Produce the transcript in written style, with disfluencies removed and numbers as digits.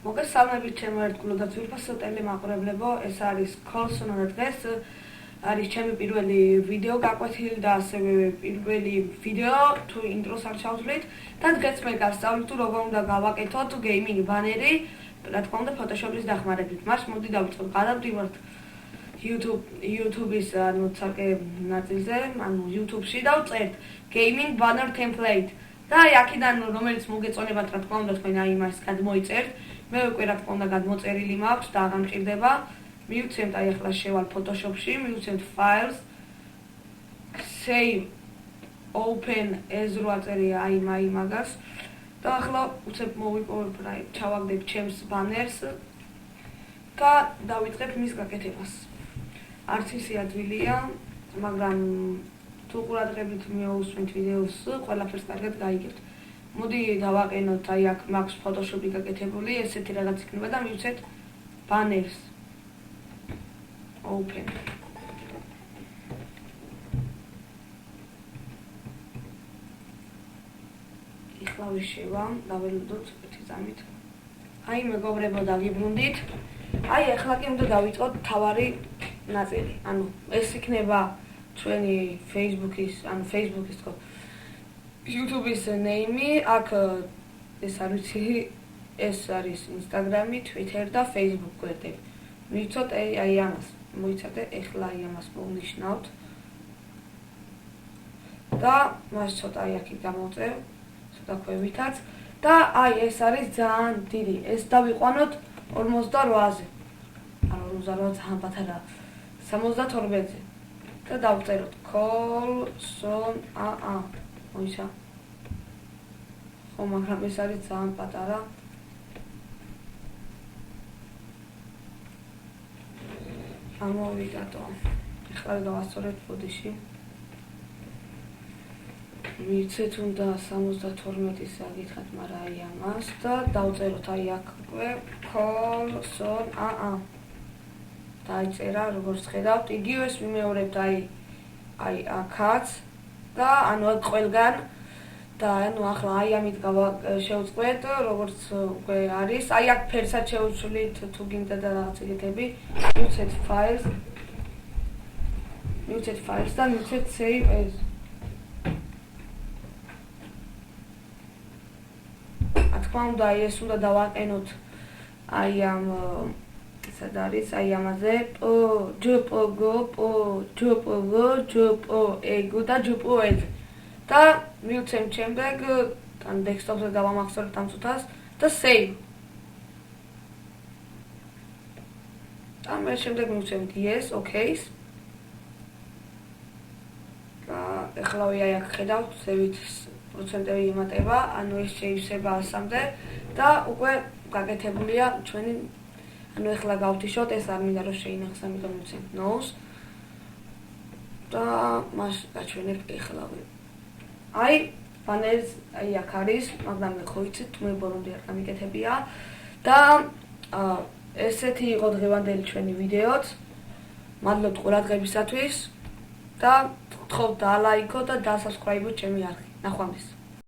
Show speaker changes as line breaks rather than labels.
მოგესალმებით ჩემო ერთგულო და ძვირფასო ტელემაყურებლებო, ეს არის Colson და დღეს არის ჩემი პირველი ვიდეო გაკვეთილი და ასევე პირველი ვიდეო თუ ინტროს არ ჩავთვლით და დღეს მე გავსწავლით თუ როგორ უნდა გავაკეთოთ gaming ბანერი, რა თქმა უნდა Photoshop-ის დახმარებით. მას მოდი დავიწყოთ. გადავდივართ YouTube-ის ცალკე ნაწილზე, YouTube-ში და ვწერთ gaming banner template. და აქედან რომელიც მოგეწონებათ, რა თქმა უნდა თქვენ აი იმას გადმოიწერთ. მე უკვე რა თქმა უნდა გადმოწერილი მაქვს და აღარ მჭირდება. მივცემთ აი ახლა შევალ Photoshop-ში, მივცემთ files, save, open as რო აწერია აი მაგას. და ახლა უცებ მოვიპოვებ რა ჩავაგდებ ჩემს ბანერს და დავიწყებ მის გაკეთებას. არც ისე ადვილია, მაგრამ თუ ყურადღებით მიაუსვენთ ვიდეოს, ყველაფერს კარგად გაიგებთ. მოდი დავაყენოთ, აი აქ მაქვს Photoshop-ი გაკეთებული, ესეთი რაღაც იქნება და მივცეთ banners. Open. ეხლა ვიშევა, დაველოდოთ ერთი წამით. აი მეგობრებო, დაგიბრუნდით. აი ახლა კი უნდა დავიწყოთ თავარი ნაწილი. ანუ ეს იქნება ჩვენი Facebook-ის თქო YouTube-ის name-ი, აქ ეს არის Instagram-ი, Twitter და Facebook გვერდები. მივცოთ აი ამას. მოიცადე, ეხლა აი ამას მოვნიშნავთ. და მას ცოტა აი აქ გამოვწევ, ცოტა ქვევითაც და აი ეს არის ძალიან დიდი. ეს დავიყვანოთ 48-ზე. ანუ 48 ძალიან პატარა. 72-ზე. და დავწეროთ Colson მოიცა. ხო, მაგრამ ეს არის ძალიან პატარა. ამოვიდატო. ეხლა დავასწორებ ბოდიში. მივცეთ უნდა 72-ის აგითხათ, მაგრამ აი ამას და დავწეროთ აი აქ უკვე Colson დაიწერა, როგორც ხედავთ, იგივეს ვიმეორებთ აი აქაც და ანუ აქ ყველგან და ანუ ახლა აი ამით შევწყვეტ, როგორც უკვე არის. აი აქ ფერსაც შევცვლით თუ გინდა და რაღაც ეგეთები. მივცეთ files და მივცეთ save as. რა თქმა უნდა, ეს უნდა დავაყენოთ აი ამ სად არის აი ამაზე JPG და JPEG და მივცემ შემდეგ ან desktop-ზე დავამახსოვრეთ ამ ცუთას და save. და მე შემდეგ მივცემთ yes, okay-ს. და ეხლავე აი აქ ხედავთ, ზევით პროცენტები იმატება, ანუ ეს შეივსება 100-მდე და უკვე გაკეთებულია ჩვენი. ანუ ეხლა გავთიშოთ, ეს არ მინდა რომ შეინახოს, ამიტომ მივცემთ no-ს და მას გაჩვენებ ეხლავე. აი ბანერს აი აქ არის, მაგრამ მე ხო იცით, მე ბოლომდე არ გამიკეთებია და ესეთი იყო დღევანდელი ჩვენი ვიდეოც. მადლობთ ყურადღებისათვის და გთხოვთ დალაიქოთ და დასაბსკრაიბოთ ჩემი არხი. ნახვამდის.